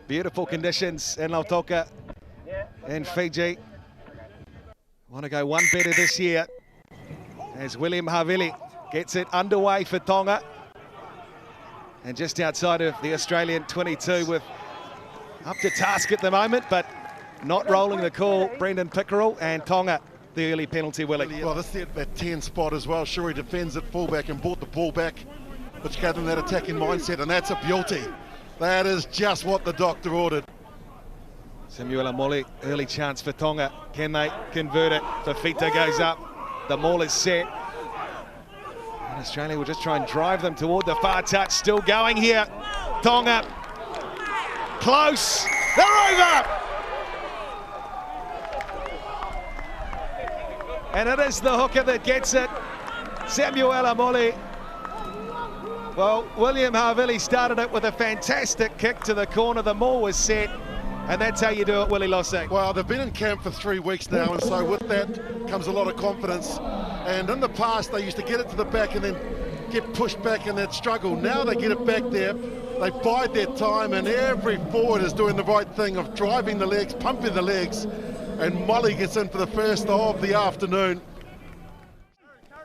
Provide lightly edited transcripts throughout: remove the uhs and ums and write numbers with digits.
Beautiful conditions in Lautoka in Fiji. Want to go one better this year as William Havili gets it underway for Tonga. And just outside of the Australian 22 with up to task at the moment, but not rolling the call, Brendan Pickerel, and Tonga, the early penalty, Willie. Well, this is that 10 spot as well. Sure, he defends at fullback and brought the ball back, which gave them that attacking mindset, and that's a beauty. That is just what the doctor ordered. Samuela Moli, early chance for Tonga. Can they convert it? Fafita goes up. The maul is set. And Australia will just try and drive them toward the far touch. Still going here. Tonga. Close. They're over. And it is the hooker that gets it. Samuela Moli. Well, William Havili started it with a fantastic kick to the corner. The maul was set, and that's how you do it, Willie Lossing. Well, they've been in camp for 3 weeks now, and so with that comes a lot of confidence. And in the past, they used to get it to the back and then get pushed back in that struggle. Now they get it back there, they bide their time, and every forward is doing the right thing of driving the legs, pumping the legs, and Molly gets in for the first of the afternoon.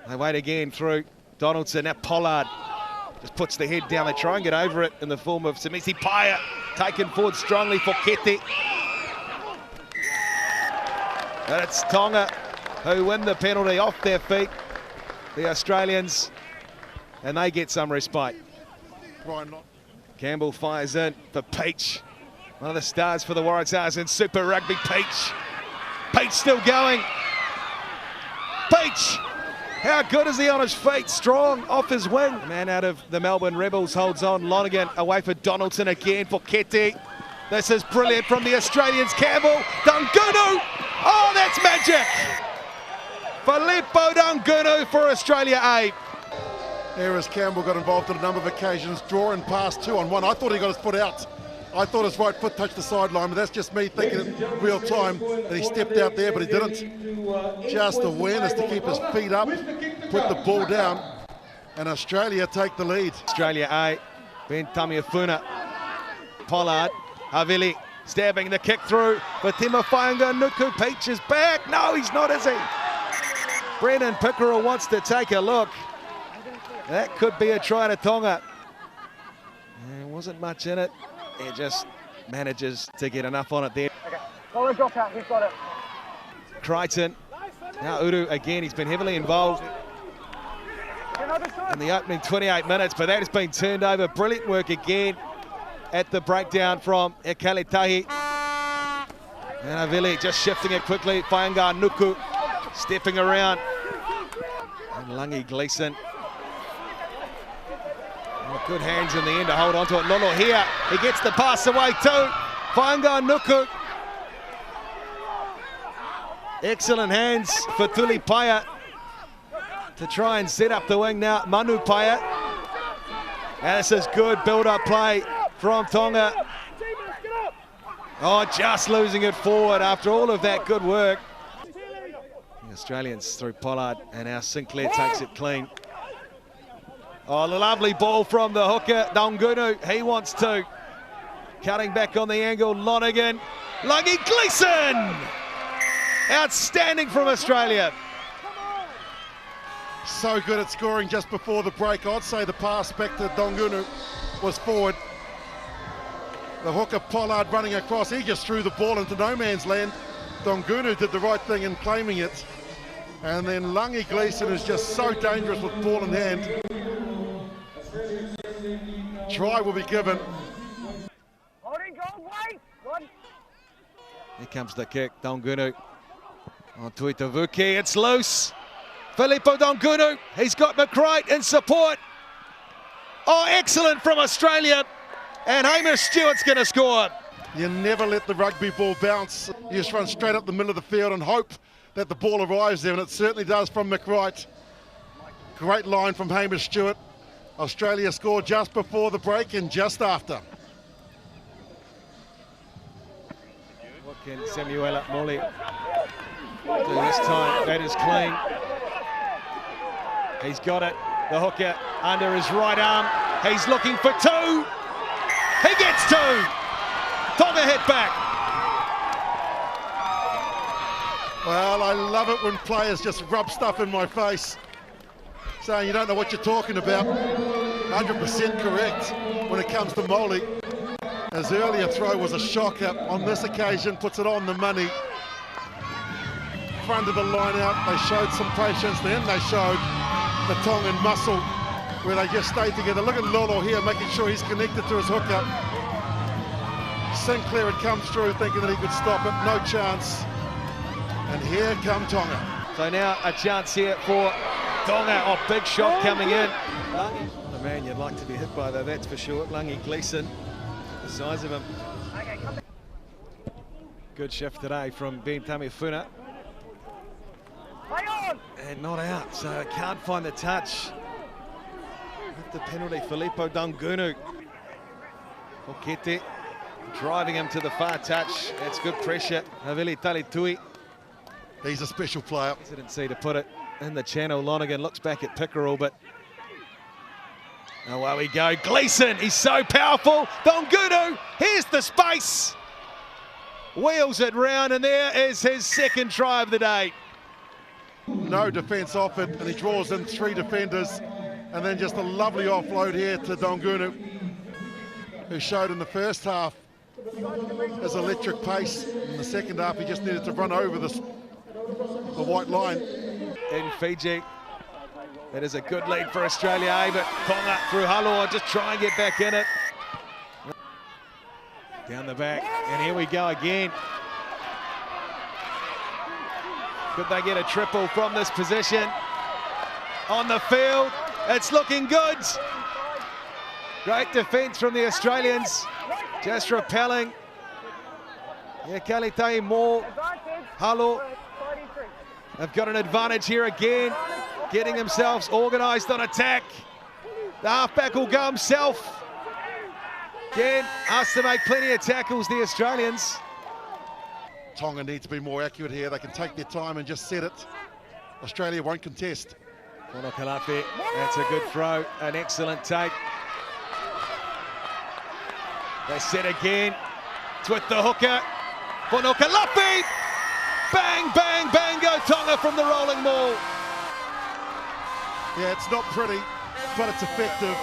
They wait again through Donaldson. Now Pollard just puts the head down. They try and get over it in the form of Samisi Paya, taken forward strongly for Kete. But it's Tonga who win the penalty off their feet, the Australians, and they get some respite. Campbell fires in for Peach, one of the stars for the Waratahs in Super Rugby. Peach still going. Peach! How good is he on his feet? Strong off his wing. The man out of the Melbourne Rebels holds on. Lonergan away for Donaldson again for Kete. This is brilliant from the Australians. Campbell, Dungunu. Oh, that's magic. Filippo Dungunu for Australia A. There Campbell got involved on a number of occasions, drawing past 2-on-1. I thought he got his foot out. I thought his right foot touched the sideline, but that's just me thinking in real time that he stepped out there, but he didn't. Just awareness to keep his feet up, put the ball down, and Australia take the lead. Australia A, Ben Tamiafuna, Pollard, Havili stabbing the kick through, but Timofanga Nuku. Peach is back. No, he's not, is he? Brendan Pickerel wants to take a look. That could be a try to Tonga. There wasn't much in it. He just manages to get enough on it there. Okay, follow drop out, he's got it. Crichton, now Uru again, he's been heavily involved in the opening 28 minutes, but that has been turned over. Brilliant work again at the breakdown from Ekalitahi. And Havili just shifting it quickly. Whainga Nuku stepping around. And Langi Gleeson. Good hands in the end to hold on to it. Lolo here, he gets the pass away too. Whainga Nuku. Excellent hands for Tuli Paya to try and set up the wing now. Manu Paya. And this is good build-up play from Tonga. Oh, just losing it forward after all of that good work. The Australians through Pollard, and now Sinclair takes it clean. Oh, the lovely ball from the hooker, Dungunu. He wants to. Cutting back on the angle, Lonergan. Langi Gleeson! Outstanding from Australia. So good at scoring just before the break. I'd say the pass back to Dungunu was forward. The hooker Pollard running across, he just threw the ball into no man's land. Dungunu did the right thing in claiming it. And then Langi Gleeson is just so dangerous with ball in hand. Try will be given. Holding goal, wait! Good. Here comes the kick, Dungunu. On Tuitavuki, it's loose. Filippo Dungunu, he's got McCreight in support. Oh, excellent from Australia. And Hamish Stewart's going to score. You never let the rugby ball bounce. You just run straight up the middle of the field and hope that the ball arrives there, and it certainly does from McCreight. Great line from Hamish Stewart. Australia scored just before the break and just after. What can Samuela Moli do this time? That is clean. He's got it. The hooker under his right arm. He's looking for two. He gets two. a hit back. Well, I love it when players just rub stuff in my face, saying you don't know what you're talking about. 100% correct when it comes to Molly. His earlier throw was a shocker. On this occasion, puts it on the money. Front of the line out, they showed some patience. Then they showed the Tongan muscle where they just stayed together. Look at Lolo here, making sure he's connected to his hooker. Sinclair had come through thinking that he could stop it. No chance. And here come Tonga. So now a chance here for Tonga. Oh, big shot coming in. The man you'd like to be hit by, though, that's for sure. Langi Gleeson, the size of him. Good shift today from Ben Tamifuna. And not out, so can't find the touch. With the penalty, Filippo Dongunu. Okete driving him to the far touch. That's good pressure. Havili Talitui. He's a special player. Hesitancy to put it in the channel. Lonergan looks back at Pickerel, but away we go. Gleeson, he's so powerful. Dongunu, here's the space. Wheels it round, and there is his second try of the day. No defence offered, and he draws in 3 defenders. And then just a lovely offload here to Dongunu, who showed in the first half his electric pace. In the second half, he just needed to run over the white line. In Fiji, it is a good lead for Australia, but Tonga through Haloa, just try and get back in it. Down the back, and here we go again. Could they get a triple from this position? On the field, it's looking good. Great defence from the Australians, just repelling. Yeah, Kalitai Moore, Halo have got an advantage here again, getting themselves organised on attack. The halfback will go himself. Again, asked to make plenty of tackles, the Australians. Tonga need to be more accurate here. They can take their time and just set it. Australia won't contest. Whanokalafi, that's a good throw, an excellent take. They set again. It's with the hooker. Whanokalafi! Bang, bang, bang, go Tonga from the rolling ball. Yeah, it's not pretty, but it's effective.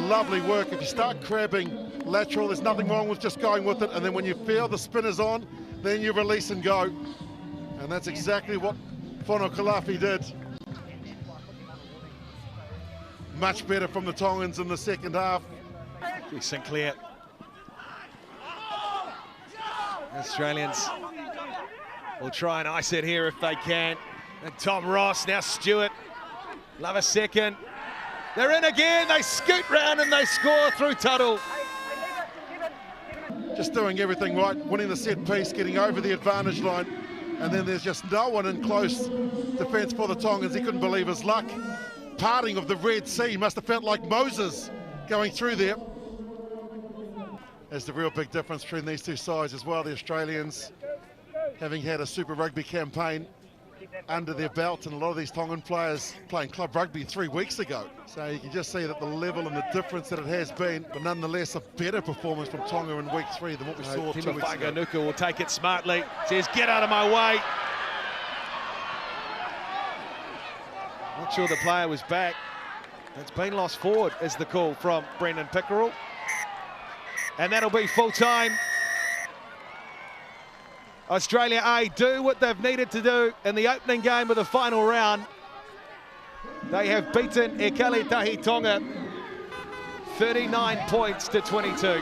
Lovely work. If you start crabbing lateral, there's nothing wrong with just going with it. And then when you feel the spin is on, then you release and go. And that's exactly what Whanokalafi did. Much better from the Tongans in the second half. Sinclair. Australians will try and ice it here if they can. And Tom Ross, now Stewart. Love a second. They're in again, they scoot round and they score through Tuttle. Just doing everything right, winning the set piece, getting over the advantage line, and then there's just no one in close defence for the Tongans. He couldn't believe his luck. Parting of the Red Sea must have felt like Moses going through there. There's the real big difference between these two sides as well. The Australians, having had a Super Rugby campaign under their belt, and a lot of these Tongan players playing club rugby 3 weeks ago. So you can just see that the level and the difference that it has been, but nonetheless a better performance from Tonga in week 3 than what we saw 2 weeks ago. Nuka will take it smartly, says get out of my way. Not sure the player was back. It's been lost forward is the call from Brendan Pickerel. And that'll be full time. Australia A do what they've needed to do in the opening game of the final round. They have beaten Ekalitahi Tonga 39 points to 22.